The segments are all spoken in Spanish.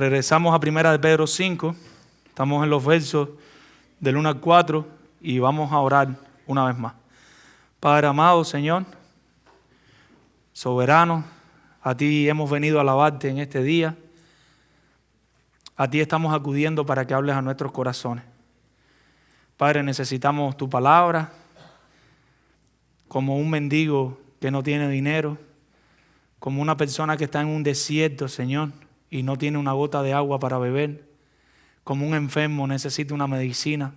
Regresamos a Primera de Pedro 5, estamos en los versos del 1 al 4 y vamos a orar una vez más. Padre amado, Señor, soberano, a ti hemos venido a alabarte en este día. A ti estamos acudiendo para que hables a nuestros corazones. Padre, necesitamos tu palabra, como un mendigo que no tiene dinero, como una persona que está en un desierto, Señor, y no tiene una gota de agua para beber, como un enfermo necesita una medicina.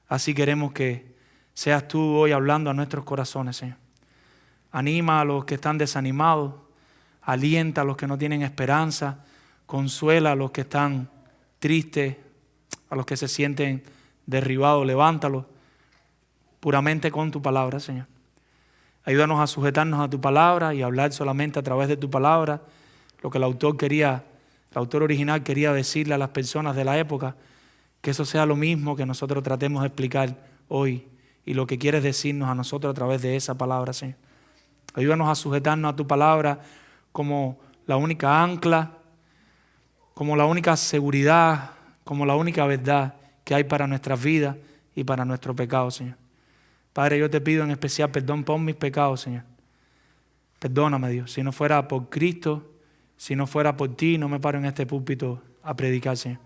Así queremos que seas tú hoy hablando a nuestros corazones, Señor. Anima a los que están desanimados, alienta a los que no tienen esperanza, consuela a los que están tristes, a los que se sienten derribados, levántalos puramente con tu palabra, Señor. Ayúdanos a sujetarnos a tu palabra y a hablar solamente a través de tu palabra lo que el autor original quería decirle a las personas de la época, que eso sea lo mismo que nosotros tratemos de explicar hoy y lo que quieres decirnos a nosotros a través de esa palabra, Señor. Ayúdanos a sujetarnos a tu palabra como la única ancla, como la única seguridad, como la única verdad que hay para nuestras vidas y para nuestro pecado, Señor. Padre, yo te pido en especial perdón por mis pecados, Señor. Perdóname, Dios. Si no fuera por Cristo, si no fuera por ti, no me paro en este púlpito a predicar, Señor.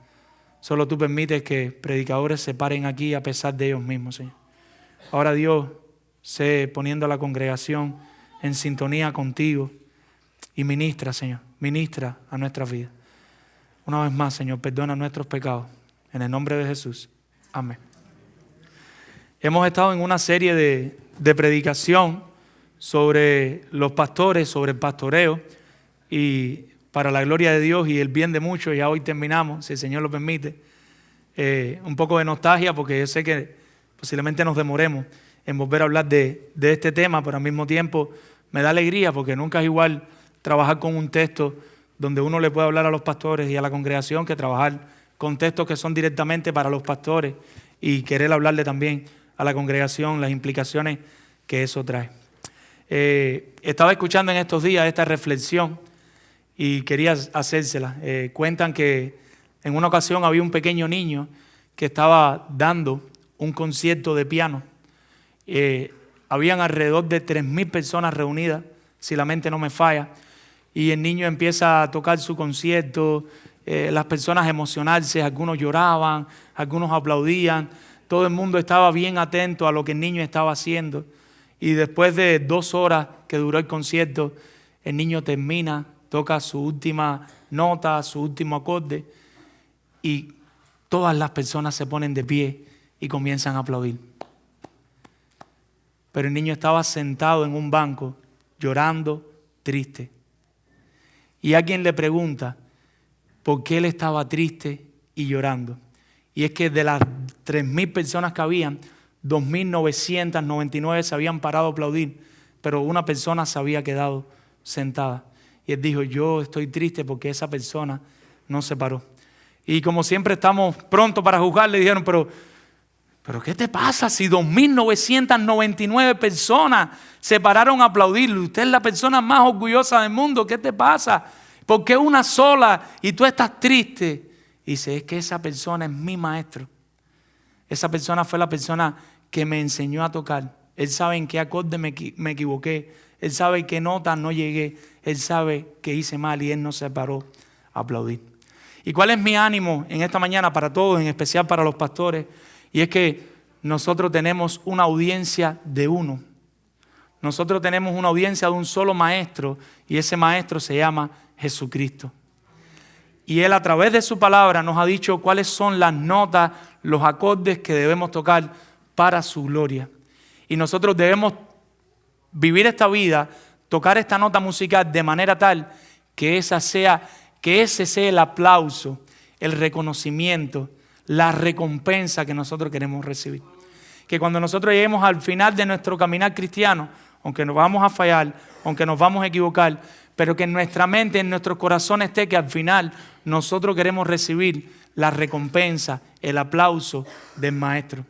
Solo tú permites que predicadores se paren aquí a pesar de ellos mismos, Señor. Ahora, Dios, sé poniendo a la congregación en sintonía contigo y ministra, Señor. Ministra a nuestras vidas. Una vez más, Señor, perdona nuestros pecados. En el nombre de Jesús. Amén. Hemos estado en una serie de predicación sobre los pastores, sobre el pastoreo, y para la gloria de Dios y el bien de muchos, ya hoy terminamos, si el Señor lo permite. Un poco de nostalgia, porque yo sé que posiblemente nos demoremos en volver a hablar de este tema, pero al mismo tiempo me da alegría, porque nunca es igual trabajar con un texto donde uno le puede hablar a los pastores y a la congregación que trabajar con textos que son directamente para los pastores y querer hablarle también a la congregación las implicaciones que eso trae. Estaba escuchando en estos días esta reflexión y quería hacérsela. Cuentan que en una ocasión había un pequeño niño que estaba dando un concierto de piano. Habían alrededor de 3,000 personas reunidas, si la mente no me falla, y el niño empieza a tocar su concierto, las personas a emocionarse, algunos lloraban, algunos aplaudían, todo el mundo estaba bien atento a lo que el niño estaba haciendo. Y después de 2 horas que duró el concierto, el niño termina, toca su última nota, su último acorde, y todas las personas se ponen de pie y comienzan a aplaudir. Pero el niño estaba sentado en un banco, llorando, triste. Y alguien le pregunta por qué él estaba triste y llorando. Y es que de las 3,000 personas que habían, 2,999 se habían parado a aplaudir, pero una persona se había quedado sentada. Y él dijo, yo estoy triste porque esa persona no se paró. Y como siempre estamos prontos para juzgar, le dijeron, pero ¿qué te pasa si 2,999 personas se pararon a aplaudir? Usted es la persona más orgullosa del mundo, ¿qué te pasa? ¿Por qué una sola y tú estás triste? Y dice, es que esa persona es mi maestro. Esa persona fue la persona que me enseñó a tocar. Él sabe en qué acorde me equivoqué. Él sabe en qué nota no llegué. Él sabe que hice mal y él no se paró a aplaudir. ¿Y cuál es mi ánimo en esta mañana para todos, en especial para los pastores? Y es que nosotros tenemos una audiencia de uno. Nosotros tenemos una audiencia de un solo maestro y ese maestro se llama Jesucristo. Y Él a través de su palabra nos ha dicho cuáles son las notas, los acordes que debemos tocar para su gloria. Y nosotros debemos vivir esta vida, tocar esta nota musical de manera tal que ese sea el aplauso, el reconocimiento, la recompensa que nosotros queremos recibir. Que cuando nosotros lleguemos al final de nuestro caminar cristiano, aunque nos vamos a fallar, aunque nos vamos a equivocar, pero que en nuestra mente, en nuestros corazones esté que al final nosotros queremos recibir la recompensa, el aplauso del Maestro.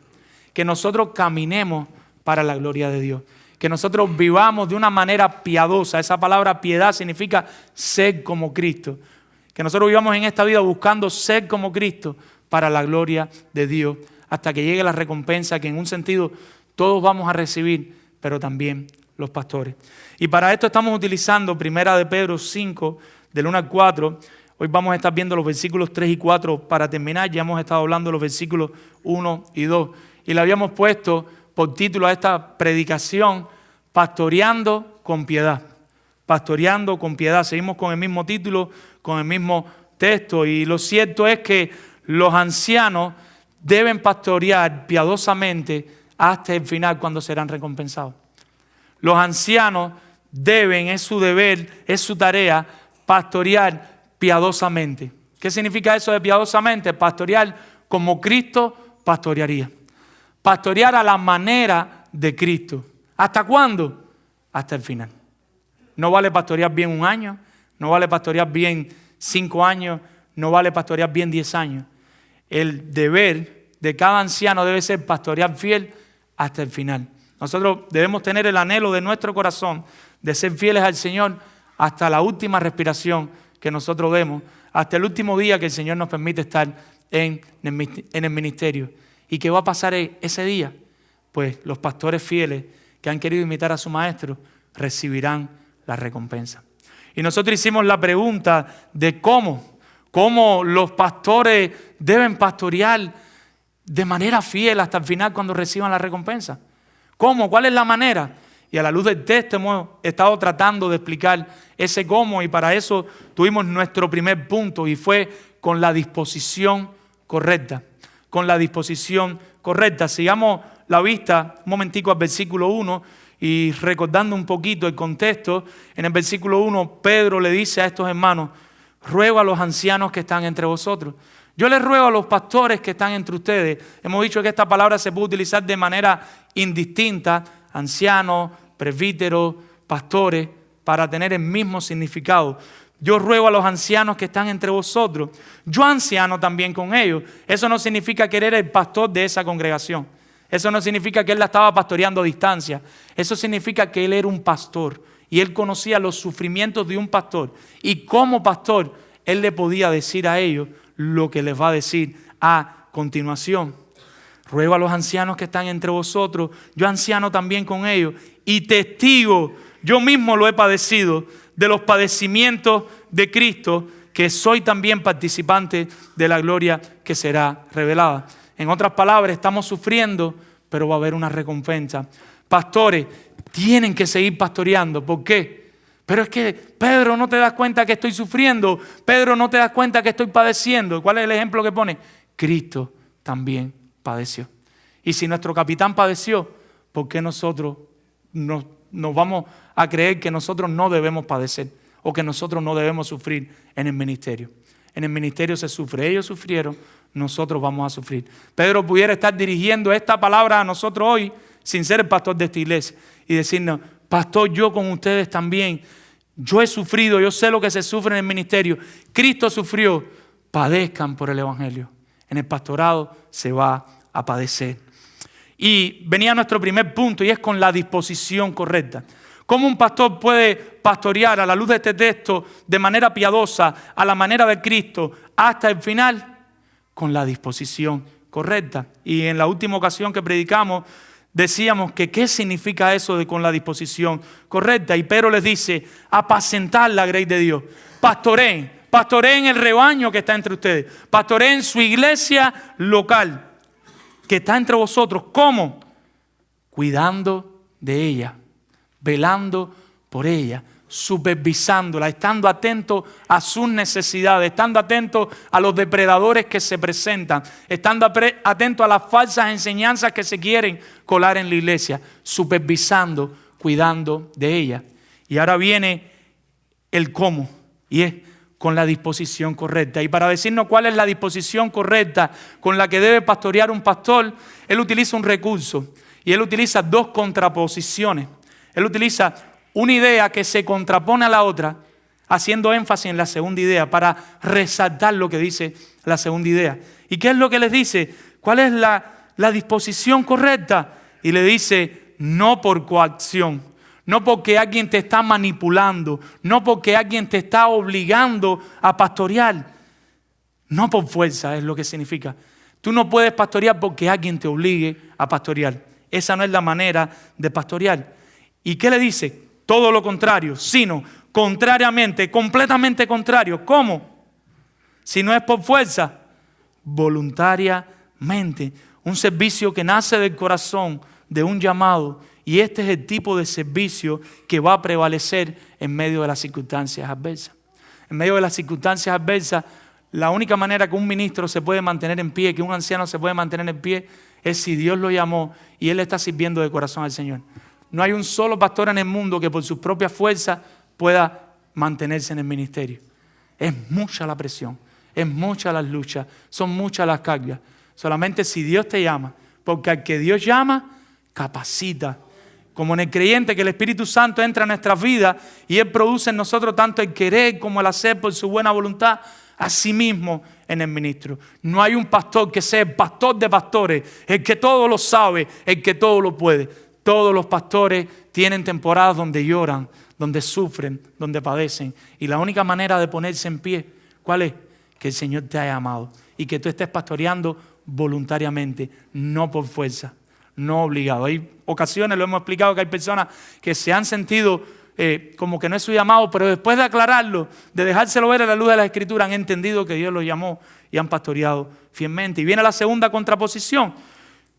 Que nosotros caminemos para la gloria de Dios. Que nosotros vivamos de una manera piadosa. Esa palabra piedad significa ser como Cristo. Que nosotros vivamos en esta vida buscando ser como Cristo para la gloria de Dios, hasta que llegue la recompensa que en un sentido todos vamos a recibir, pero también los pastores. Y para esto estamos utilizando 1 de Pedro 5, del 1 al 4. Hoy vamos a estar viendo los versículos 3 y 4 para terminar. Ya hemos estado hablando de los versículos 1 y 2. Y le habíamos puesto por título a esta predicación, Pastoreando con piedad. Pastoreando con piedad. Seguimos con el mismo título, con el mismo texto. Y lo cierto es que los ancianos deben pastorear piadosamente hasta el final, cuando serán recompensados. Los ancianos deben, es su deber, es su tarea, pastorear piadosamente. ¿Qué significa eso de piadosamente? Pastorear como Cristo pastorearía. Pastorear a la manera de Cristo. ¿Hasta cuándo? Hasta el final. No vale pastorear bien 1 año, no vale pastorear bien 5 años, no vale pastorear bien 10 años. El deber de cada anciano debe ser pastorear fiel hasta el final. Nosotros debemos tener el anhelo de nuestro corazón de ser fieles al Señor hasta la última respiración que nosotros demos, hasta el último día que el Señor nos permite estar en el ministerio. ¿Y qué va a pasar ese día? Pues los pastores fieles que han querido imitar a su maestro recibirán la recompensa. Y nosotros hicimos la pregunta de cómo los pastores deben pastorear de manera fiel hasta el final cuando reciban la recompensa. ¿Cómo? ¿Cuál es la manera? Y a la luz del texto hemos estado tratando de explicar ese cómo, y para eso tuvimos nuestro primer punto, y fue con la disposición correcta. Con la disposición correcta. Sigamos la vista un momentico al versículo 1 y recordando un poquito el contexto. En el versículo 1 Pedro le dice a estos hermanos: ruego a los ancianos que están entre vosotros. Yo les ruego a los pastores que están entre ustedes. Hemos dicho que esta palabra se puede utilizar de manera indistinta, ancianos, presbíteros, pastores, para tener el mismo significado. Yo ruego a los ancianos que están entre vosotros. Yo anciano también con ellos. Eso no significa que él era el pastor de esa congregación. Eso no significa que él la estaba pastoreando a distancia. Eso significa que él era un pastor y él conocía los sufrimientos de un pastor. Y como pastor, él le podía decir a ellos lo que les va a decir a continuación. Ruego a los ancianos que están entre vosotros, yo anciano también con ellos, y testigo, yo mismo lo he padecido, de los padecimientos de Cristo, que soy también participante de la gloria que será revelada. En otras palabras, estamos sufriendo, pero va a haber una recompensa. Pastores, tienen que seguir pastoreando. ¿Por qué? Pero es que, Pedro, ¿no te das cuenta que estoy sufriendo? Pedro, ¿no te das cuenta que estoy padeciendo? ¿Cuál es el ejemplo que pone? Cristo también padeció. Y si nuestro capitán padeció, ¿por qué nosotros nos vamos a creer que nosotros no debemos padecer o que nosotros no debemos sufrir en el ministerio? En el ministerio se sufre. Ellos sufrieron, nosotros vamos a sufrir. Pedro pudiera estar dirigiendo esta palabra a nosotros hoy sin ser el pastor de esta iglesia y decirnos: pastor, yo con ustedes también. Yo he sufrido, yo sé lo que se sufre en el ministerio. Cristo sufrió. Padezcan por el evangelio. En el pastorado se va a padecer. Y venía nuestro primer punto, y es con la disposición correcta. ¿Cómo un pastor puede pastorear a la luz de este texto de manera piadosa, a la manera de Cristo, hasta el final? Con la disposición correcta. Y en la última ocasión que predicamos, decíamos que qué significa eso de con la disposición correcta. Y Pedro les dice: apacentar la grey de Dios. Pastoreen el rebaño que está entre ustedes. Pastoreen su iglesia local que está entre vosotros. ¿Cómo? Cuidando de ella, velando por ella, supervisándola, estando atento a sus necesidades, estando atento a los depredadores que se presentan, estando atento a las falsas enseñanzas que se quieren colar en la iglesia, supervisando, cuidando de ella. Y ahora viene el cómo, y es con la disposición correcta. Y para decirnos cuál es la disposición correcta con la que debe pastorear un pastor, él utiliza un recurso, y él utiliza dos contraposiciones. Él utiliza una idea que se contrapone a la otra, haciendo énfasis en la segunda idea para resaltar lo que dice la segunda idea. ¿Y qué es lo que les dice? ¿Cuál es la disposición correcta? Y le dice: no por coacción, no porque alguien te está manipulando, no porque alguien te está obligando a pastorear. No por fuerza es lo que significa. Tú no puedes pastorear porque alguien te obligue a pastorear. Esa no es la manera de pastorear. ¿Y qué le dice? Todo lo contrario, sino contrariamente, completamente contrario. ¿Cómo? Si no es por fuerza, voluntariamente. Un servicio que nace del corazón, de un llamado. Y este es el tipo de servicio que va a prevalecer en medio de las circunstancias adversas. En medio de las circunstancias adversas, la única manera que un ministro se puede mantener en pie, que un anciano se puede mantener en pie, es si Dios lo llamó y él está sirviendo de corazón al Señor. No hay un solo pastor en el mundo que por sus propias fuerzas pueda mantenerse en el ministerio. Es mucha la presión, es mucha las luchas, son muchas las cargas. Solamente si Dios te llama, porque al que Dios llama, capacita. Como en el creyente, que el Espíritu Santo entra en nuestras vidas y Él produce en nosotros tanto el querer como el hacer por su buena voluntad, así mismo en el ministro. No hay un pastor que sea el pastor de pastores, el que todo lo sabe, el que todo lo puede. Todos los pastores tienen temporadas donde lloran, donde sufren, donde padecen. Y la única manera de ponerse en pie, ¿cuál es? Que el Señor te haya amado y que tú estés pastoreando voluntariamente, no por fuerza, no obligado. Hay ocasiones, lo hemos explicado, que hay personas que se han sentido como que no es su llamado, pero después de aclararlo, de dejárselo ver a la luz de la Escritura, han entendido que Dios los llamó y han pastoreado fielmente. Y viene la segunda contraposición.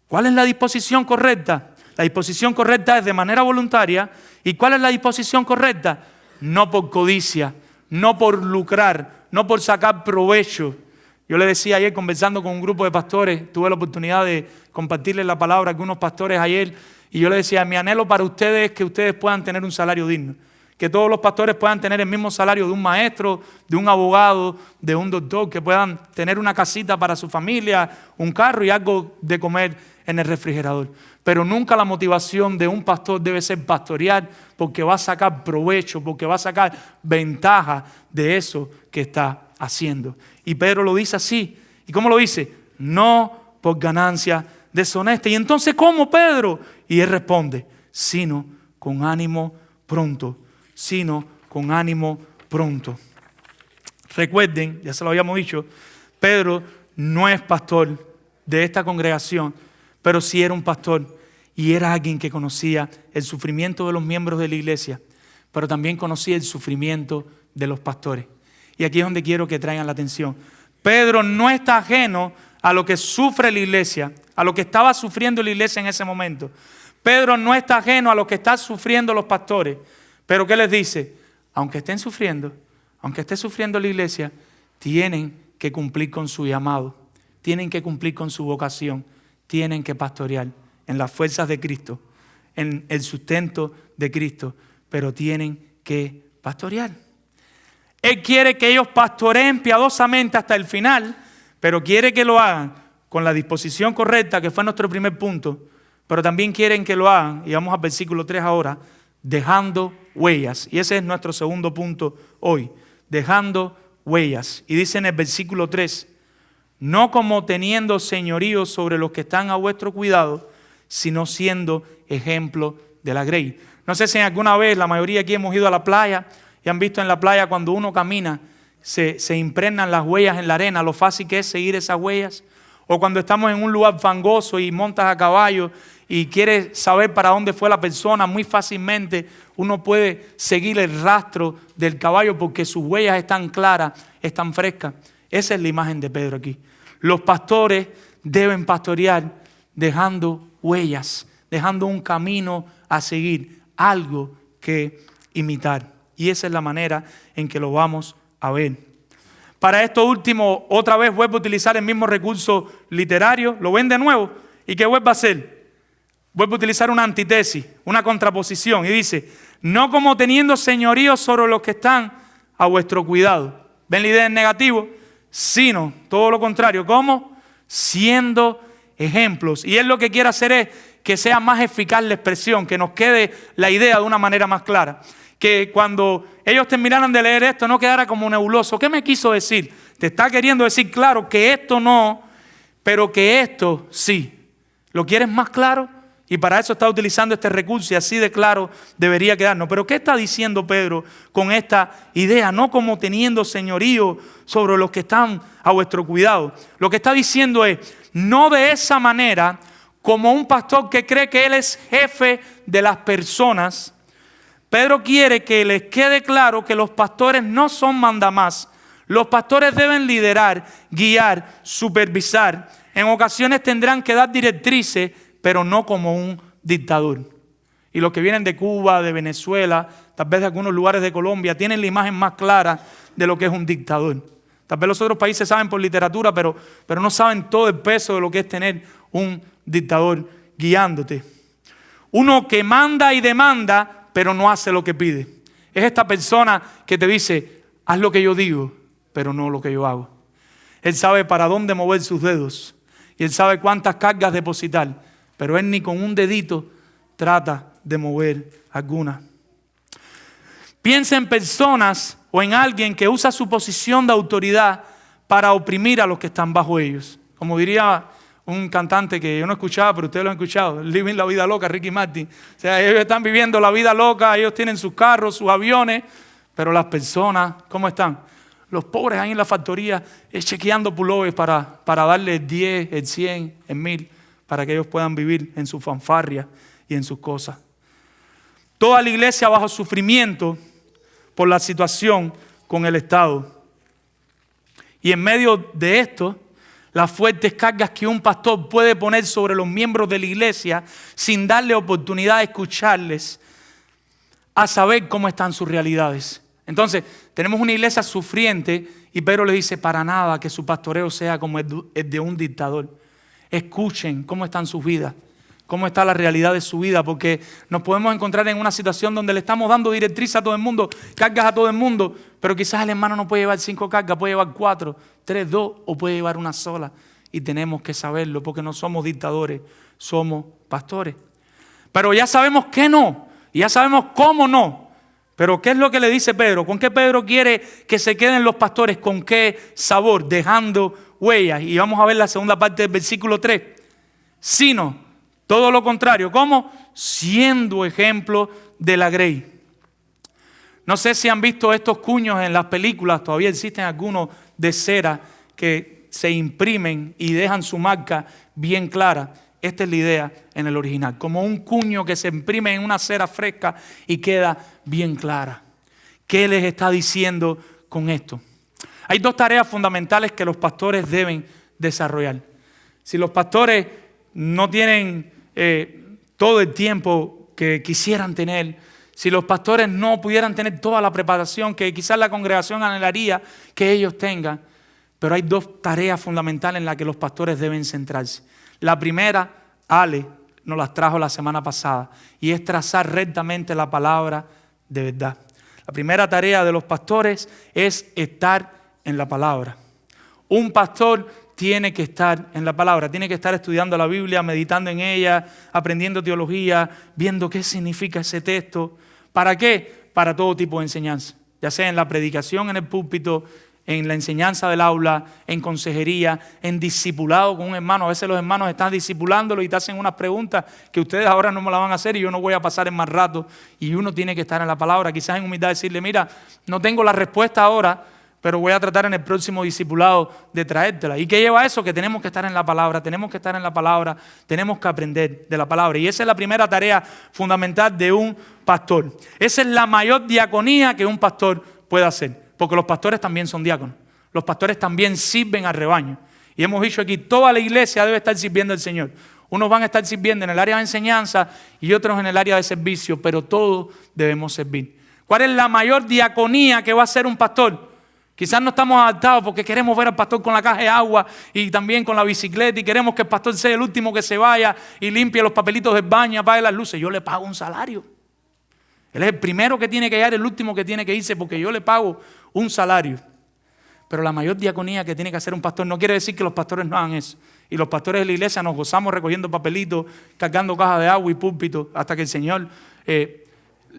¿Cuál es la disposición correcta? La disposición correcta es de manera voluntaria. ¿Y cuál es la disposición correcta? No por codicia, no por lucrar, no por sacar provecho. Yo le decía ayer, conversando con un grupo de pastores, tuve la oportunidad de compartirles la palabra a algunos pastores ayer, y yo le decía, mi anhelo para ustedes es que ustedes puedan tener un salario digno, que todos los pastores puedan tener el mismo salario de un maestro, de un abogado, de un doctor, que puedan tener una casita para su familia, un carro y algo de comer en el refrigerador. Pero nunca la motivación de un pastor debe ser pastorear porque va a sacar provecho, porque va a sacar ventaja de eso que está haciendo. Y Pedro lo dice así. ¿Y cómo lo dice? No por ganancia deshonesta. ¿Y entonces cómo, Pedro? Y él responde, sino con ánimo pronto. Sino con ánimo pronto. Recuerden, ya se lo habíamos dicho, Pedro no es pastor de esta congregación, pero sí era un pastor y era alguien que conocía el sufrimiento de los miembros de la iglesia, pero también conocía el sufrimiento de los pastores. Y aquí es donde quiero que traigan la atención. Pedro no está ajeno a lo que sufre la iglesia, a lo que estaba sufriendo la iglesia en ese momento. Pedro no está ajeno a lo que están sufriendo los pastores. Pero ¿qué les dice? Aunque estén sufriendo, aunque esté sufriendo la iglesia, tienen que cumplir con su llamado, tienen que cumplir con su vocación, tienen que pastorear en las fuerzas de Cristo, en el sustento de Cristo, pero tienen que pastorear. Él quiere que ellos pastoreen piadosamente hasta el final, pero quiere que lo hagan con la disposición correcta, que fue nuestro primer punto, pero también quieren que lo hagan, y vamos al versículo 3 ahora, dejando huellas. Y ese es nuestro segundo punto hoy, dejando huellas. Y dice en el versículo 3, no como teniendo señorío sobre los que están a vuestro cuidado, sino siendo ejemplo de la grey. No sé si alguna vez, la mayoría aquí hemos ido a la playa y han visto en la playa cuando uno camina, se impregnan las huellas en la arena, lo fácil que es seguir esas huellas. O cuando estamos en un lugar fangoso y montas a caballo y quieres saber para dónde fue la persona, muy fácilmente uno puede seguir el rastro del caballo porque sus huellas están claras, están frescas. Esa es la imagen de Pedro aquí. Los pastores deben pastorear dejando huellas, dejando un camino a seguir, algo que imitar. Y esa es la manera en que lo vamos a ver. Para esto último, otra vez vuelvo a utilizar el mismo recurso literario, lo ven de nuevo, ¿y qué vuelvo a hacer? Vuelvo a utilizar una antítesis, una contraposición, y dice, no como teniendo señorío sobre los que están a vuestro cuidado. ¿Ven la idea en negativo? Sino, todo lo contrario, ¿cómo? Siendo ejemplos. Y él lo que quiere hacer es que sea más eficaz la expresión, que nos quede la idea de una manera más clara. Que cuando ellos terminaran de leer esto no quedara como nebuloso. ¿Qué me quiso decir? Te está queriendo decir claro que esto no, pero que esto sí. ¿Lo quieres más claro? Y para eso está utilizando este recurso y así de claro debería quedarnos. Pero ¿qué está diciendo Pedro con esta idea? No como teniendo señorío sobre los que están a vuestro cuidado. Lo que está diciendo es, no de esa manera como un pastor que cree que él es jefe de las personas. Pedro quiere que les quede claro que los pastores no son mandamás. Los pastores deben liderar, guiar, supervisar. En ocasiones tendrán que dar directrices, pero no como un dictador. Y los que vienen de Cuba, de Venezuela, tal vez de algunos lugares de Colombia, tienen la imagen más clara de lo que es un dictador. Tal vez los otros países saben por literatura, pero no saben todo el peso de lo que es tener un dictador guiándote. Uno que manda y demanda, pero no hace lo que pide. Es esta persona que te dice, haz lo que yo digo, pero no lo que yo hago. Él sabe para dónde mover sus dedos y él sabe cuántas cargas depositar, pero él ni con un dedito trata de mover alguna. Piensa en personas o en alguien que usa su posición de autoridad para oprimir a los que están bajo ellos. Como diría un cantante que yo no escuchaba, pero ustedes lo han escuchado, Living la Vida Loca, Ricky Martin. O sea, ellos están viviendo la vida loca, ellos tienen sus carros, sus aviones, pero las personas, ¿cómo están? Los pobres ahí en la factoría chequeando pullovers para darle el 10, el 100, el 1000, para que ellos puedan vivir en su fanfarria y en sus cosas. Toda la iglesia bajo sufrimiento por la situación con el Estado. Y en medio de esto, las fuertes cargas que un pastor puede poner sobre los miembros de la iglesia sin darle oportunidad de escucharles, a saber cómo están sus realidades. Entonces, tenemos una iglesia sufriente y Pedro le dice, para nada que su pastoreo sea como el de un dictador. Escuchen cómo están sus vidas, cómo está la realidad de su vida, porque nos podemos encontrar en una situación donde le estamos dando directriz a todo el mundo, cargas a todo el mundo, pero quizás el hermano no puede llevar 5 cargas, puede llevar 4, 3, 2 o puede llevar una sola. Y tenemos que saberlo porque no somos dictadores, somos pastores. Pero ya sabemos que no, y ya sabemos cómo no. Pero ¿qué es lo que le dice Pedro? ¿Con qué Pedro quiere que se queden los pastores? ¿Con qué sabor? Dejando huellas. Y vamos a ver la segunda parte del versículo 3. Sino, todo lo contrario. ¿Cómo? Siendo ejemplo de la grey. No sé si han visto estos cuños en las películas. Todavía existen algunos de cera que se imprimen y dejan su marca bien clara. Esta es la idea en el original, como un cuño que se imprime en una cera fresca y queda bien clara. ¿Qué les está diciendo con esto? Hay 2 tareas fundamentales que los pastores deben desarrollar. Si los pastores no tienen todo el tiempo que quisieran tener, si los pastores no pudieran tener toda la preparación que quizás la congregación anhelaría que ellos tengan, pero hay 2 tareas fundamentales en las que los pastores deben centrarse. La primera, Ale nos las trajo la semana pasada, y es trazar rectamente la palabra de verdad. La primera tarea de los pastores es estar en la palabra. Un pastor tiene que estar en la palabra, tiene que estar estudiando la Biblia, meditando en ella, aprendiendo teología, viendo qué significa ese texto. ¿Para qué? Para todo tipo de enseñanza, ya sea en la predicación en el púlpito, en la enseñanza del aula, en consejería, en discipulado con un hermano. A veces los hermanos están discipulándolo y te hacen unas preguntas que ustedes ahora no me las van a hacer y yo no voy a pasar en más rato. Y uno tiene que estar en la palabra, quizás en humildad decirle, mira, no tengo la respuesta ahora, pero voy a tratar en el próximo discipulado de traértela. ¿Y qué lleva eso? Que tenemos que estar en la palabra, tenemos que estar en la palabra, tenemos que aprender de la palabra. Y esa es la primera tarea fundamental de un pastor. Esa es la mayor diaconía que un pastor puede hacer. Porque los pastores también son diáconos. Los pastores también sirven al rebaño. Y hemos dicho aquí, toda la iglesia debe estar sirviendo al Señor. Unos van a estar sirviendo en el área de enseñanza y otros en el área de servicio, pero todos debemos servir. ¿Cuál es la mayor diaconía que va a hacer un pastor? Quizás no estamos adaptados porque queremos ver al pastor con la caja de agua y también con la bicicleta y queremos que el pastor sea el último que se vaya y limpie los papelitos del baño, apague las luces. Yo le pago un salario. Él es el primero que tiene que llegar, el último que tiene que irse porque yo le pago un salario. Pero la mayor diaconía que tiene que hacer un pastor no quiere decir que los pastores no hagan eso. Y los pastores de la iglesia nos gozamos recogiendo papelitos, cargando cajas de agua y púlpitos hasta que el Señor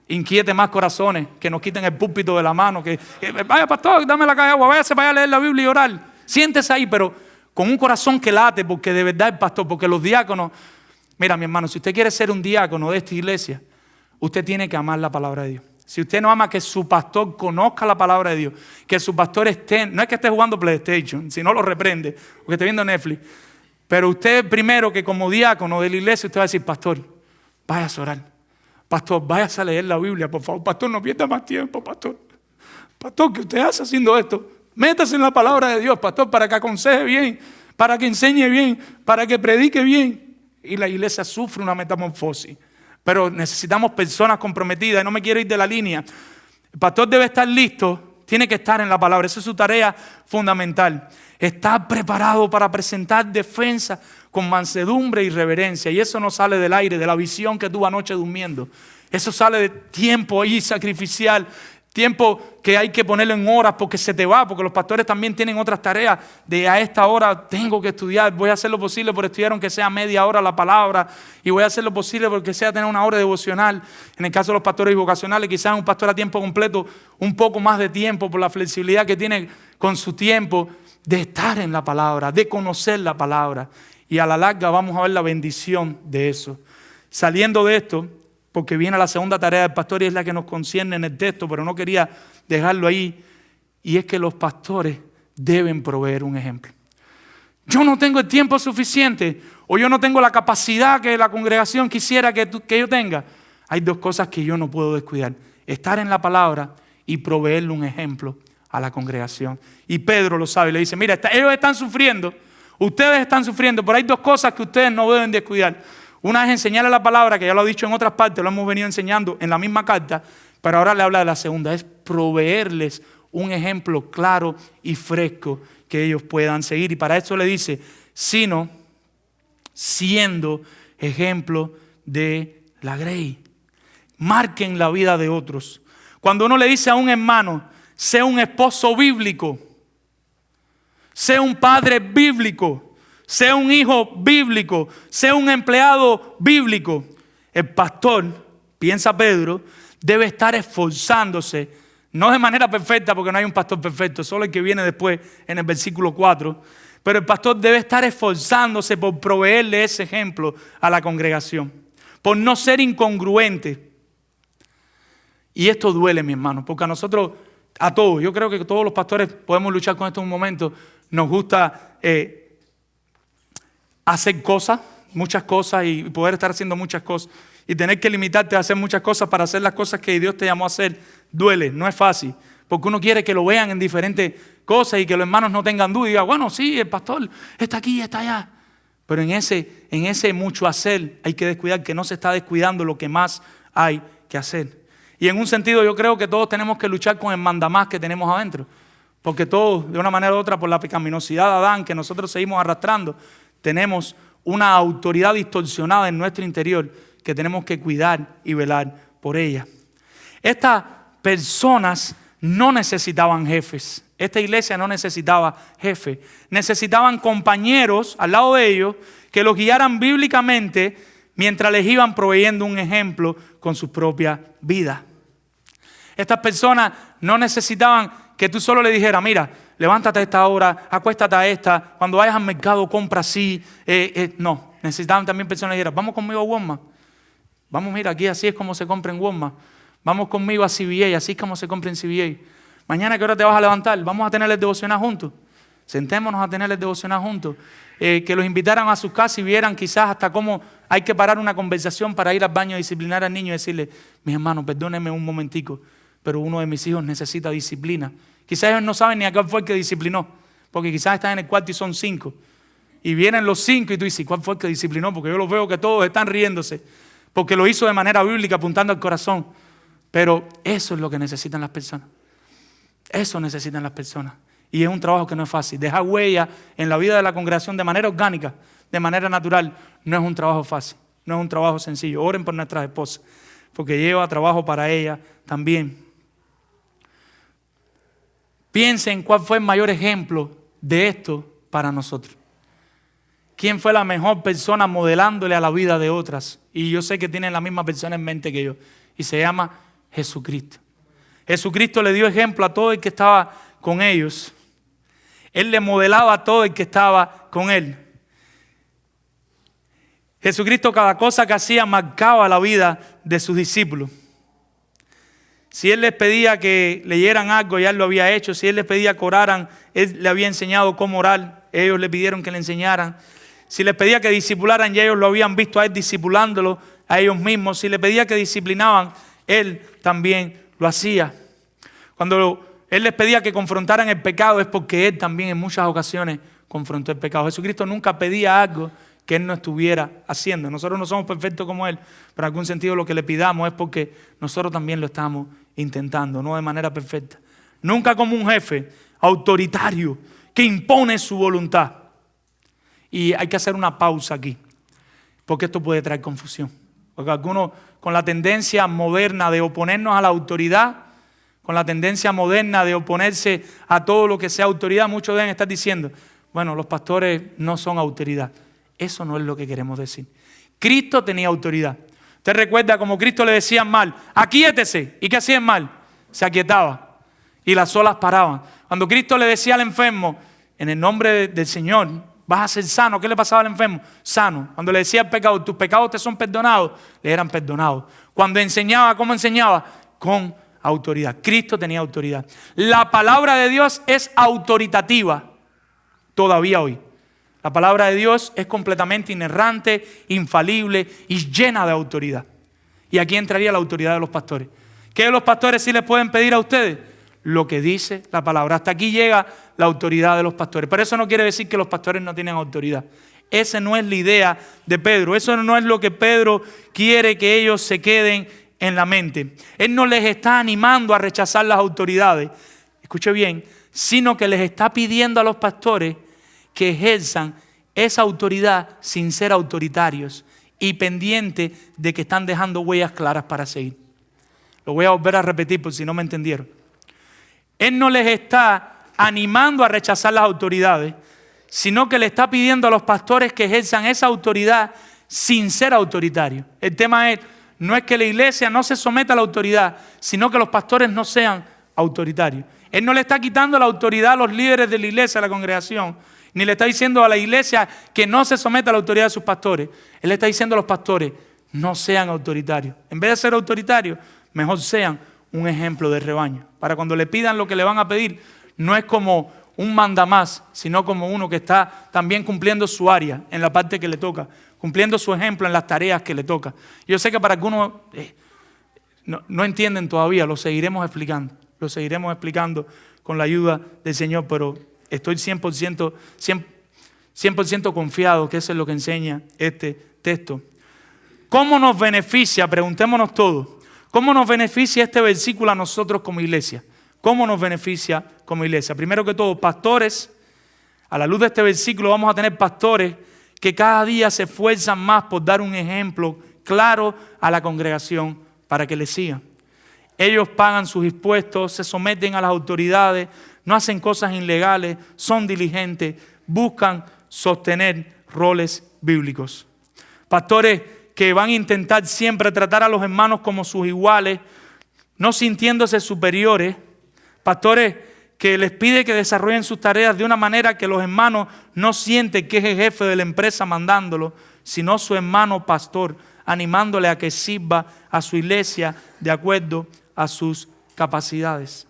inquiete más corazones, que nos quiten el púlpito de la mano, que vaya pastor, dame la caja de agua, váyase para allá a leer la Biblia y orar. Siéntese ahí, pero con un corazón que late, porque de verdad el pastor, porque los diáconos Mira, mi hermano, si usted quiere ser un diácono de esta iglesia, usted tiene que amar la palabra de Dios. Si usted no ama que su pastor conozca la palabra de Dios, que su pastor esté, no es que esté jugando PlayStation, si no lo reprende, o que esté viendo Netflix, pero usted primero que como diácono de la iglesia, usted va a decir, pastor, váyase a orar. Pastor, váyase a leer la Biblia, por favor. Pastor, no pierda más tiempo, pastor. Pastor, ¿qué usted hace haciendo esto? Métase en la palabra de Dios, pastor, para que aconseje bien, para que enseñe bien, para que predique bien. Y la iglesia sufre una metamorfosis. Pero necesitamos personas comprometidas. Y no me quiero ir de la línea. El pastor debe estar listo, tiene que estar en la palabra. Esa es su tarea fundamental. Estar preparado para presentar defensa con mansedumbre y reverencia. Y eso no sale del aire, de la visión que tuvo anoche durmiendo. Eso sale de tiempo ahí sacrificial. Tiempo que hay que ponerlo en horas porque se te va, porque los pastores también tienen otras tareas. De a esta hora tengo que estudiar, voy a hacer lo posible por estudiar aunque sea media hora la palabra, y voy a hacer lo posible porque sea tener una hora devocional. En el caso de los pastores vocacionales, quizás un pastor a tiempo completo, un poco más de tiempo por la flexibilidad que tiene con su tiempo, de estar en la palabra, de conocer la palabra. Y a la larga vamos a ver la bendición de eso. Saliendo de esto, porque viene la segunda tarea del pastor y es la que nos concierne en el texto, pero no quería dejarlo ahí, y es que los pastores deben proveer un ejemplo. Yo no tengo el tiempo suficiente, o yo no tengo la capacidad que la congregación quisiera que yo tenga. Hay dos cosas que yo no puedo descuidar: estar en la palabra y proveerle un ejemplo a la congregación. Y Pedro lo sabe, le dice, mira, ellos están sufriendo, ustedes están sufriendo, pero hay dos cosas que ustedes no deben descuidar. Una es enseñarle la palabra, que ya lo ha dicho en otras partes, lo hemos venido enseñando en la misma carta, pero ahora le habla de la segunda, es proveerles un ejemplo claro y fresco que ellos puedan seguir. Y para eso le dice, sino siendo ejemplo de la grey. Marquen la vida de otros. Cuando uno le dice a un hermano, sea un esposo bíblico, sea un padre bíblico, sea un hijo bíblico, sea un empleado bíblico, el pastor, piensa Pedro, debe estar esforzándose, no de manera perfecta porque no hay un pastor perfecto, solo el que viene después en el versículo 4, pero el pastor debe estar esforzándose por proveerle ese ejemplo a la congregación, por no ser incongruente. Y esto duele, mi hermano, porque a nosotros, a todos, yo creo que todos los pastores podemos luchar con esto en un momento, nos gusta hacer cosas, muchas cosas, y poder estar haciendo muchas cosas, y tener que limitarte a hacer muchas cosas para hacer las cosas que Dios te llamó a hacer, duele, no es fácil, porque uno quiere que lo vean en diferentes cosas y que los hermanos no tengan duda y digan, bueno, sí, el pastor está aquí, está allá, pero en ese mucho hacer hay que descuidar que no se está descuidando lo que más hay que hacer. Y en un sentido yo creo que todos tenemos que luchar con el mandamás que tenemos adentro, porque todos, de una manera u otra, por la pecaminosidad de Adán que nosotros seguimos arrastrando, tenemos una autoridad distorsionada en nuestro interior que tenemos que cuidar y velar por ella. Estas personas no necesitaban jefes. Esta iglesia no necesitaba jefes. Necesitaban compañeros al lado de ellos que los guiaran bíblicamente mientras les iban proveyendo un ejemplo con su propia vida. Estas personas no necesitaban que tú solo le dijeras, mira, levántate a esta hora, acuéstate a esta, cuando vayas al mercado compra así. No, necesitaban también personas que dijeran, vamos conmigo a Walmart. Vamos, mira, aquí así es como se compra en Walmart. Vamos conmigo a CBA, así es como se compra en CBA. Mañana, ¿qué hora te vas a levantar? Vamos a tener el devocional juntos. Sentémonos a tener el devocional juntos. Que los invitaran a sus casas y vieran quizás hasta cómo hay que parar una conversación para ir al baño a disciplinar al niño y decirle, mis hermanos, perdónenme un momentico, pero uno de mis hijos necesita disciplina. Quizás ellos no saben ni a cuál fue el que disciplinó, porque quizás están en el cuarto y son 5. Y vienen los 5 y tú dices, ¿cuál fue el que disciplinó? Porque yo los veo que todos están riéndose, porque lo hizo de manera bíblica apuntando al corazón. Pero eso es lo que necesitan las personas. Eso necesitan las personas. Y es un trabajo que no es fácil. Dejar huella en la vida de la congregación de manera orgánica, de manera natural, no es un trabajo fácil. No es un trabajo sencillo. Oren por nuestras esposas, porque lleva trabajo para ellas también. Piensen cuál fue el mayor ejemplo de esto para nosotros. ¿Quién fue la mejor persona modelándole a la vida de otras? Y yo sé que tienen la misma persona en mente que yo. Y se llama Jesucristo. Jesucristo le dio ejemplo a todo el que estaba con ellos. Él le modelaba a todo el que estaba con él. Jesucristo, cada cosa que hacía marcaba la vida de sus discípulos. Si Él les pedía que leyeran algo, ya Él lo había hecho. Si Él les pedía que oraran, Él le había enseñado cómo orar. Ellos le pidieron que le enseñaran. Si les pedía que discipularan, ya ellos lo habían visto a Él discipulándolo a ellos mismos. Si les pedía que disciplinaban, Él también lo hacía. Cuando Él les pedía que confrontaran el pecado, es porque Él también en muchas ocasiones confrontó el pecado. Jesucristo nunca pedía algo que Él no estuviera haciendo. Nosotros no somos perfectos como Él, pero en algún sentido lo que le pidamos es porque nosotros también lo estamos intentando, no de manera perfecta. Nunca como un jefe autoritario que impone su voluntad. Y hay que hacer una pausa aquí, porque esto puede traer confusión. Porque algunos con la tendencia moderna de oponernos a la autoridad, con la tendencia moderna de oponerse a todo lo que sea autoridad, muchos deben estar diciendo, bueno, los pastores no son autoridad. Eso no es lo que queremos decir. Cristo tenía autoridad. Usted recuerda como Cristo le decían mal, aquíétese. ¿Y qué hacían mal? Se aquietaba y las olas paraban. Cuando Cristo le decía al enfermo, en el nombre del Señor, vas a ser sano. ¿Qué le pasaba al enfermo? Sano. Cuando le decía al pecado, tus pecados te son perdonados, le eran perdonados. Cuando enseñaba, ¿cómo enseñaba? Con autoridad. Cristo tenía autoridad. La palabra de Dios es autoritativa todavía hoy. La palabra de Dios es completamente inerrante, infalible y llena de autoridad. Y aquí entraría la autoridad de los pastores. ¿Qué los pastores sí les pueden pedir a ustedes? Lo que dice la palabra. Hasta aquí llega la autoridad de los pastores. Pero eso no quiere decir que los pastores no tienen autoridad. Esa no es la idea de Pedro. Eso no es lo que Pedro quiere que ellos se queden en la mente. Él no les está animando a rechazar las autoridades, escuche bien, sino que les está pidiendo a los pastores que ejerzan esa autoridad sin ser autoritarios y pendientes de que están dejando huellas claras para seguir. Lo voy a volver a repetir por si no me entendieron. Él no les está animando a rechazar las autoridades, sino que le está pidiendo a los pastores que ejerzan esa autoridad sin ser autoritarios. El tema no es que la iglesia no se someta a la autoridad, sino que los pastores no sean autoritarios. Él no le está quitando la autoridad a los líderes de la iglesia, a la congregación, ni le está diciendo a la iglesia que no se someta a la autoridad de sus pastores. Él le está diciendo a los pastores, no sean autoritarios. En vez de ser autoritarios, mejor sean un ejemplo de rebaño. Para cuando le pidan lo que le van a pedir, no es como un mandamás, sino como uno que está también cumpliendo su área en la parte que le toca, cumpliendo su ejemplo en las tareas que le toca. Yo sé que para algunos no entienden todavía, lo seguiremos explicando con la ayuda del Señor, pero estoy 100% confiado que eso es lo que enseña este texto. ¿Cómo nos beneficia? Preguntémonos todos. ¿Cómo nos beneficia este versículo a nosotros como iglesia? ¿Cómo nos beneficia como iglesia? Primero que todo, pastores. A la luz de este versículo vamos a tener pastores que cada día se esfuerzan más por dar un ejemplo claro a la congregación para que le sigan. Ellos pagan sus impuestos, se someten a las autoridades, no hacen cosas ilegales, son diligentes, buscan sostener roles bíblicos. Pastores que van a intentar siempre tratar a los hermanos como sus iguales, no sintiéndose superiores. Pastores que les pide que desarrollen sus tareas de una manera que los hermanos no sienten que es el jefe de la empresa mandándolo, sino su hermano pastor, animándole a que sirva a su iglesia de acuerdo a sus capacidades.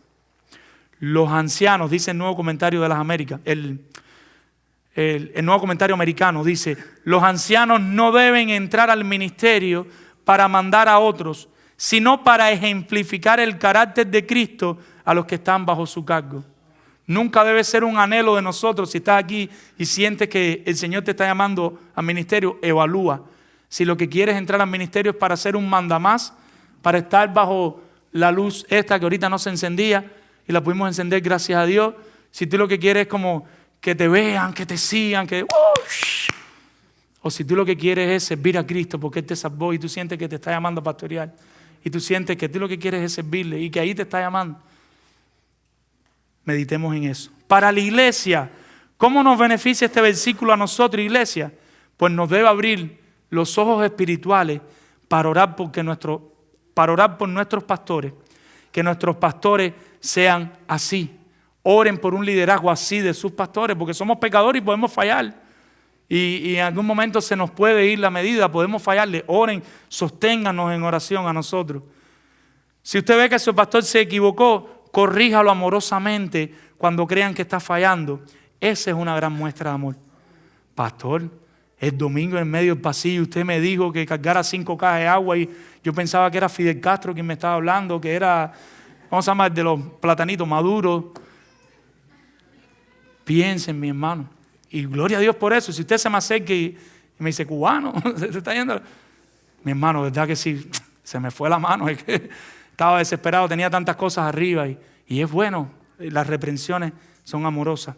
Los ancianos, dice el Nuevo Comentario de las Américas, el Nuevo Comentario Americano dice, los ancianos no deben entrar al ministerio para mandar a otros, sino para ejemplificar el carácter de Cristo a los que están bajo su cargo. Nunca debe ser un anhelo de nosotros. Si estás aquí y sientes que el Señor te está llamando al ministerio, evalúa. Si lo que quieres entrar al ministerio es para hacer un mandamás, para estar bajo la luz esta que ahorita no se encendía y la pudimos encender gracias a Dios. Si tú lo que quieres es como que te vean, que te sigan, o si tú lo que quieres es servir a Cristo porque Él te salvó y tú sientes que te está llamando a pastorear y tú sientes que tú lo que quieres es servirle y que ahí te está llamando, meditemos en eso. Para la iglesia, ¿cómo nos beneficia este versículo a nosotros, iglesia? Pues nos debe abrir los ojos espirituales para orar por nuestros pastores, que nuestros pastores sean así. Oren por un liderazgo así de sus pastores, porque somos pecadores y podemos fallar. y en algún momento se nos puede ir la medida, podemos fallarle. Oren, sosténganos en oración a nosotros. Si usted ve que su pastor se equivocó, corríjalo amorosamente cuando crean que está fallando. Esa es una gran muestra de amor. Pastor, el domingo en medio del pasillo usted me dijo que cargara 5 cajas de agua y yo pensaba que era Fidel Castro quien me estaba hablando, que era, vamos a llamar, de los platanitos maduros. Piensen, mi hermano. Y gloria a Dios por eso. Si usted se me acerca y me dice, cubano, se está yendo. Mi hermano, verdad que sí, se me fue la mano. Es que estaba desesperado, tenía tantas cosas arriba. Y es bueno, las reprensiones son amorosas.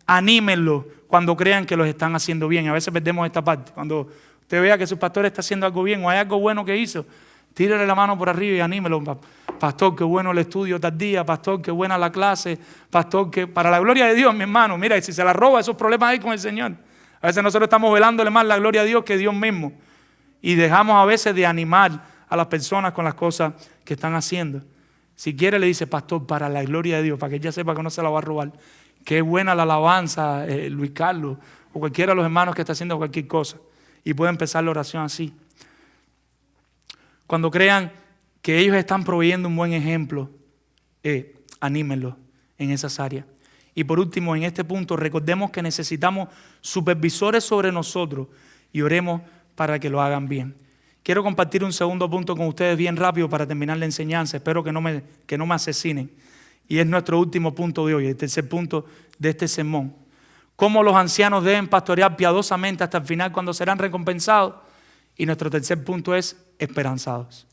Anímenlo cuando crean que los están haciendo bien. A veces perdemos esta parte. Cuando usted vea que su pastor está haciendo algo bien o hay algo bueno que hizo, tírele la mano por arriba y anímelo. Pastor, qué bueno el estudio tal día. Pastor, qué buena la clase. Pastor, que para la gloria de Dios, mi hermano. Mira, si se la roba, esos problemas hay con el Señor. A veces nosotros estamos velándole más la gloria a Dios que Dios mismo. Y dejamos a veces de animar a las personas con las cosas que están haciendo. Si quiere le dice, pastor, para la gloria de Dios, para que ella sepa que no se la va a robar. Qué buena la alabanza, Luis Carlos, o cualquiera de los hermanos que está haciendo cualquier cosa. Y puede empezar la oración así. Cuando crean que ellos están proveyendo un buen ejemplo, anímenlos en esas áreas. Y por último, en este punto, recordemos que necesitamos supervisores sobre nosotros y oremos para que lo hagan bien. Quiero compartir un segundo punto con ustedes bien rápido para terminar la enseñanza. Espero que no me asesinen. Y es nuestro último punto de hoy, el tercer punto de este sermón. Cómo los ancianos deben pastorear piadosamente hasta el final cuando serán recompensados. Y nuestro tercer punto es esperanzados.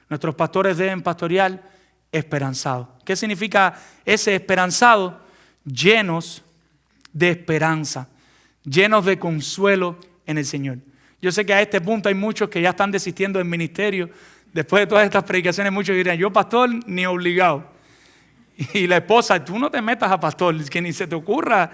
Nuestros pastores deben pastorear esperanzados. ¿Qué significa ese esperanzado? Llenos de esperanza, llenos de consuelo en el Señor. Yo sé que a este punto hay muchos que ya están desistiendo del ministerio. Después de todas estas predicaciones, muchos dirán, yo pastor ni obligado. Y la esposa, tú no te metas a pastor, que ni se te ocurra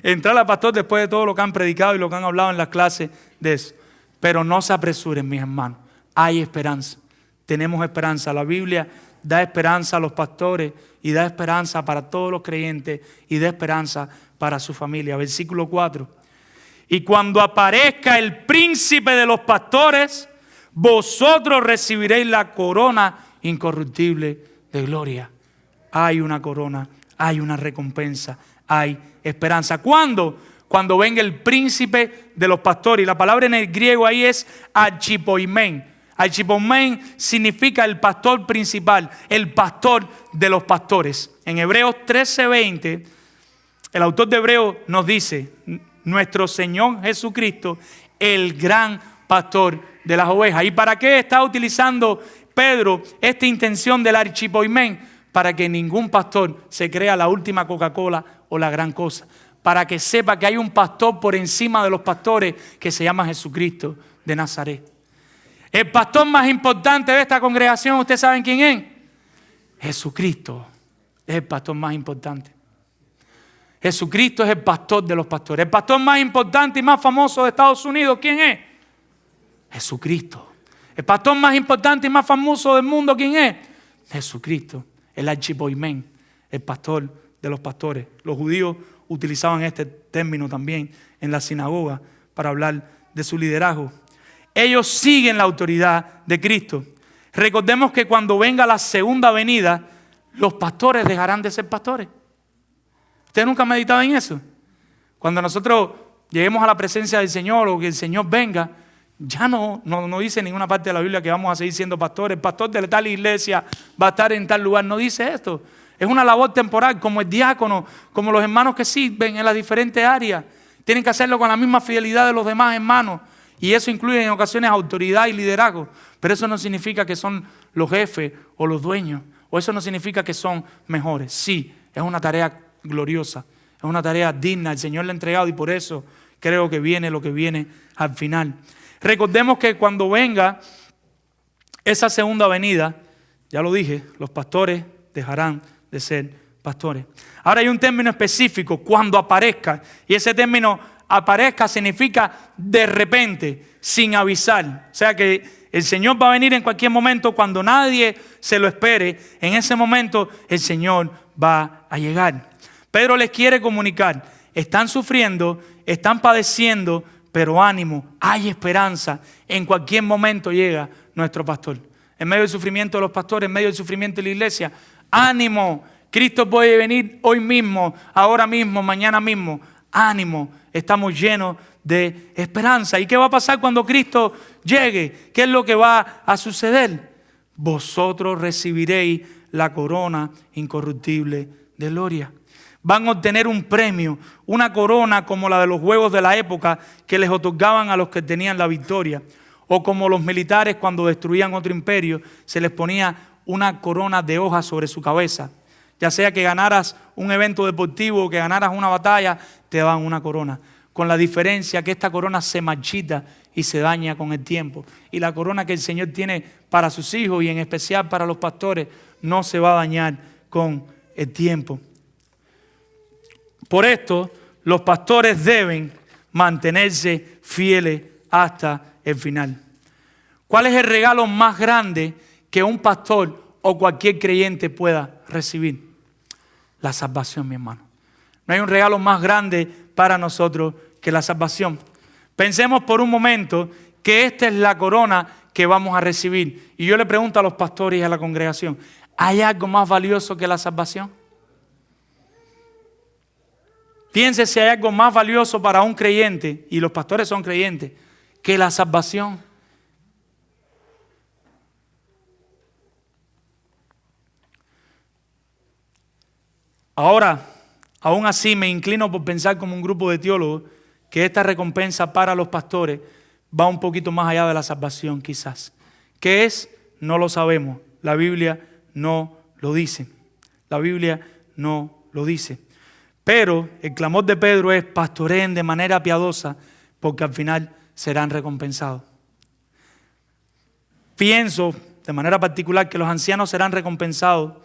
entrar a pastor después de todo lo que han predicado y lo que han hablado en las clases de eso. Pero no se apresuren, mis hermanos. Hay esperanza. Tenemos esperanza. La Biblia da esperanza a los pastores y da esperanza para todos los creyentes y da esperanza para su familia. Versículo 4. Y cuando aparezca el príncipe de los pastores, vosotros recibiréis la corona incorruptible de gloria. Hay una corona, hay una recompensa, hay esperanza. ¿Cuándo? Cuando venga el príncipe de los pastores. Y la palabra en el griego ahí es archipoimen. Archipoimen significa el pastor principal, el pastor de los pastores. En Hebreos 13:20, el autor de Hebreos nos dice, nuestro Señor Jesucristo, el gran pastor de las ovejas. ¿Y para qué está utilizando Pedro esta intención del archipoimen? Para que ningún pastor se crea la última Coca-Cola o la gran cosa. Para que sepa que hay un pastor por encima de los pastores que se llama Jesucristo de Nazaret. El pastor más importante de esta congregación, ¿ustedes saben quién es? Jesucristo es el pastor más importante. Jesucristo es el pastor de los pastores. El pastor más importante y más famoso de Estados Unidos, ¿quién es? Jesucristo. El pastor más importante y más famoso del mundo, ¿quién es? Jesucristo. El archipoimen, el pastor de los pastores. Los judíos utilizaban este término también en la sinagoga para hablar de su liderazgo. Ellos siguen la autoridad de Cristo. Recordemos que cuando venga la segunda venida, los pastores dejarán de ser pastores. ¿Ustedes nunca han meditado en eso? Cuando nosotros lleguemos a la presencia del Señor o que el Señor venga, ya no dice en ninguna parte de la Biblia que vamos a seguir siendo pastores. El pastor de tal iglesia va a estar en tal lugar. No dice esto. Es una labor temporal, como el diácono, como los hermanos que sirven en las diferentes áreas. Tienen que hacerlo con la misma fidelidad de los demás hermanos. Y eso incluye en ocasiones autoridad y liderazgo. Pero eso no significa que son los jefes o los dueños. O eso no significa que son mejores. Sí, es una tarea gloriosa. Es una tarea digna. El Señor le ha entregado y por eso creo que viene lo que viene al final. Recordemos que cuando venga esa segunda venida, ya lo dije, los pastores dejarán de ser pastores. Ahora hay un término específico, cuando aparezca. Y ese término aparezca significa de repente, sin avisar. O sea que el Señor va a venir en cualquier momento cuando nadie se lo espere. En ese momento el Señor va a llegar. Pedro les quiere comunicar, están sufriendo están padeciendo, pero ánimo, hay esperanza. En cualquier momento llega nuestro pastor. En medio del sufrimiento de los pastores, en medio del sufrimiento de la iglesia, ánimo. Cristo puede venir hoy mismo, ahora mismo, mañana mismo. Ánimo, estamos llenos de esperanza. ¿Y qué va a pasar cuando Cristo llegue? ¿Qué es lo que va a suceder? Vosotros recibiréis la corona incorruptible de gloria. Van a obtener un premio, una corona como la de los juegos de la época que les otorgaban a los que tenían la victoria. O como los militares cuando destruían otro imperio, se les ponía una corona de hojas sobre su cabeza. Ya sea que ganaras un evento deportivo o que ganaras una batalla, te daban una corona. Con la diferencia que esta corona se marchita y se daña con el tiempo. Y la corona que el Señor tiene para sus hijos y en especial para los pastores no se va a dañar con el tiempo. Por esto, los pastores deben mantenerse fieles hasta el final. ¿Cuál es el regalo más grande que un pastor o cualquier creyente pueda recibir? La salvación, mi hermano. No hay un regalo más grande para nosotros que la salvación. Pensemos por un momento que esta es la corona que vamos a recibir. Y yo le pregunto a los pastores y a la congregación, ¿hay algo más valioso que la salvación? Piense si hay algo más valioso para un creyente, y los pastores son creyentes, que la salvación. Ahora, aún así me inclino por pensar como un grupo de teólogos que esta recompensa para los pastores va un poquito más allá de la salvación quizás. ¿Qué es? No lo sabemos. La Biblia no lo dice. La Biblia no lo dice. Pero el clamor de Pedro es: pastoreen de manera piadosa, porque al final serán recompensados. Pienso de manera particular que los ancianos serán recompensados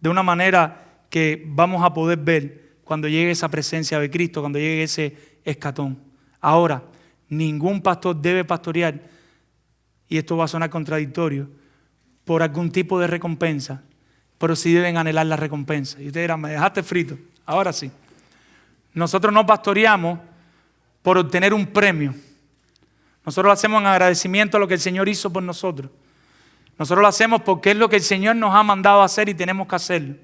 de una manera que vamos a poder ver cuando llegue esa presencia de Cristo, cuando llegue ese escatón. Ahora, ningún pastor debe pastorear, y esto va a sonar contradictorio, por algún tipo de recompensa, pero sí deben anhelar la recompensa. Y ustedes dirán, me dejaste frito. Ahora sí. Nosotros no pastoreamos por obtener un premio. Nosotros lo hacemos en agradecimiento a lo que el Señor hizo por nosotros. Nosotros lo hacemos porque es lo que el Señor nos ha mandado a hacer y tenemos que hacerlo.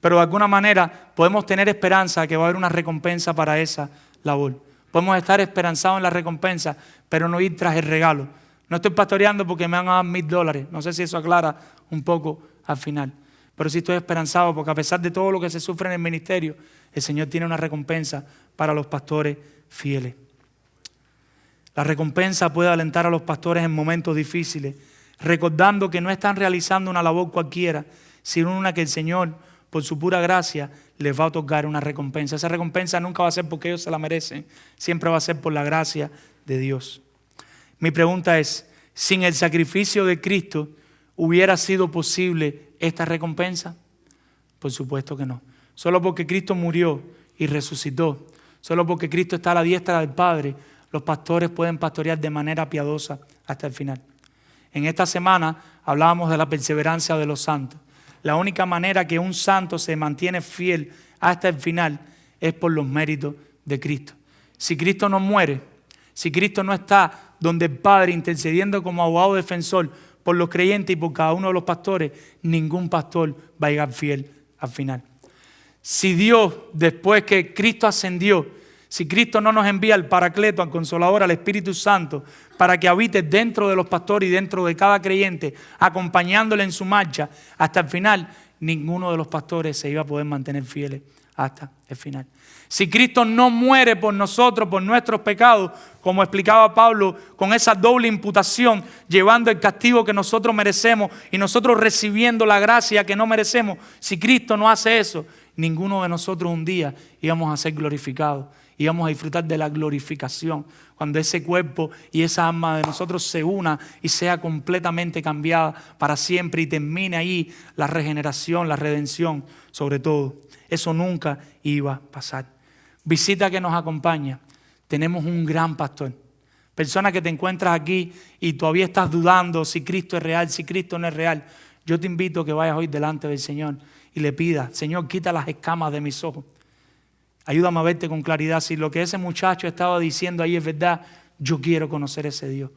Pero de alguna manera podemos tener esperanza de que va a haber una recompensa para esa labor. Podemos estar esperanzados en la recompensa, pero no ir tras el regalo. No estoy pastoreando porque me van a dar $1,000. No sé si eso aclara un poco al final. Pero sí estoy esperanzado porque a pesar de todo lo que se sufre en el ministerio, el Señor tiene una recompensa para los pastores fieles. La recompensa puede alentar a los pastores en momentos difíciles, recordando que no están realizando una labor cualquiera, sino una que el Señor, por su pura gracia, les va a otorgar una recompensa. Esa recompensa nunca va a ser porque ellos se la merecen, siempre va a ser por la gracia de Dios. Mi pregunta es, ¿sin el sacrificio de Cristo hubiera sido posible esta recompensa? Por supuesto que no. Solo porque Cristo murió y resucitó, solo porque Cristo está a la diestra del Padre, los pastores pueden pastorear de manera piadosa hasta el final. En esta semana hablábamos de la perseverancia de los santos. La única manera que un santo se mantiene fiel hasta el final es por los méritos de Cristo. Si Cristo no muere, si Cristo no está donde el Padre intercediendo como abogado defensor por los creyentes y por cada uno de los pastores, ningún pastor va a llegar fiel al final. Si Dios, después que Cristo ascendió, si Cristo no nos envía al Paracleto, al Consolador, al Espíritu Santo, para que habite dentro de los pastores y dentro de cada creyente, acompañándole en su marcha hasta el final, ninguno de los pastores se iba a poder mantener fieles hasta el final. Si Cristo no muere por nosotros, por nuestros pecados, como explicaba Pablo, con esa doble imputación, llevando el castigo que nosotros merecemos y nosotros recibiendo la gracia que no merecemos, si Cristo no hace eso, ninguno de nosotros un día íbamos a ser glorificados. Íbamos a disfrutar de la glorificación, cuando ese cuerpo y esa alma de nosotros se una y sea completamente cambiada para siempre y termine ahí la regeneración, la redención, sobre todo. Eso nunca iba a pasar. Visita que nos acompaña. Tenemos un gran pastor. Persona que te encuentras aquí y todavía estás dudando si Cristo es real, si Cristo no es real. Yo te invito a que vayas hoy delante del Señor y le pidas: Señor, quita las escamas de mis ojos. Ayúdame a verte con claridad. Si lo que ese muchacho estaba diciendo ahí es verdad, yo quiero conocer ese Dios.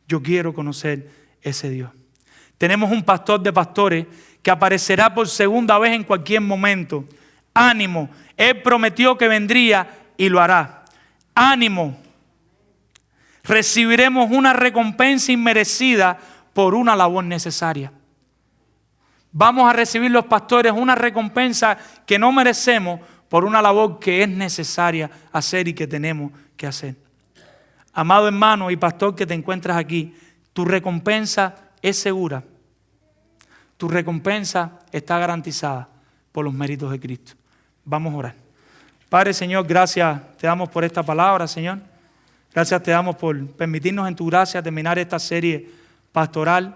Yo quiero conocer ese Dios. Tenemos un pastor de pastores que aparecerá por segunda vez en cualquier momento. Ánimo, Él prometió que vendría y lo hará. Ánimo, recibiremos una recompensa inmerecida por una labor necesaria. Vamos a recibir los pastores una recompensa que no merecemos por una labor que es necesaria hacer y que tenemos que hacer. Amado hermano y pastor que te encuentras aquí, tu recompensa es segura. Tu recompensa está garantizada por los méritos de Cristo. Vamos a orar. Padre, Señor, gracias te damos por esta palabra, Señor. Gracias te damos por permitirnos en tu gracia terminar esta serie pastoral.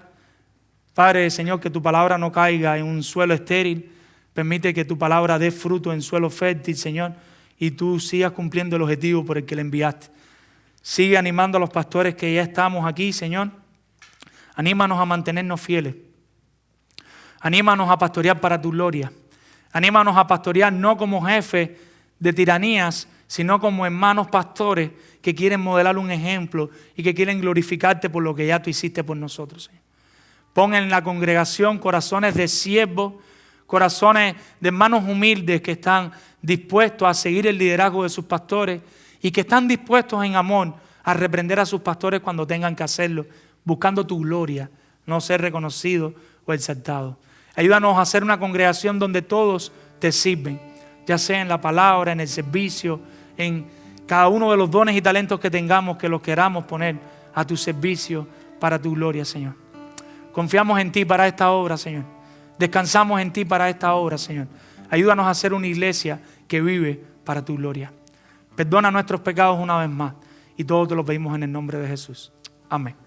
Padre, Señor, que tu palabra no caiga en un suelo estéril. Permite que tu palabra dé fruto en suelo fértil, Señor, y tú sigas cumpliendo el objetivo por el que le enviaste. Sigue animando a los pastores que ya estamos aquí, Señor. Anímanos a mantenernos fieles. Anímanos a pastorear para tu gloria. Anímanos a pastorear no como jefes de tiranías, sino como hermanos pastores que quieren modelar un ejemplo y que quieren glorificarte por lo que ya tú hiciste por nosotros, Señor. Pon en la congregación corazones de siervos, corazones de hermanos humildes que están dispuestos a seguir el liderazgo de sus pastores y que están dispuestos en amor a reprender a sus pastores cuando tengan que hacerlo, buscando tu gloria, no ser reconocido o exaltado. Ayúdanos a ser una congregación donde todos te sirven, ya sea en la palabra, en el servicio, en cada uno de los dones y talentos que tengamos, que los queramos poner a tu servicio para tu gloria, Señor. Confiamos en ti para esta obra, Señor. Descansamos en ti para esta obra, Señor. Ayúdanos a ser una iglesia que vive para tu gloria. Perdona nuestros pecados una vez más y todo te lo pedimos en el nombre de Jesús. Amén.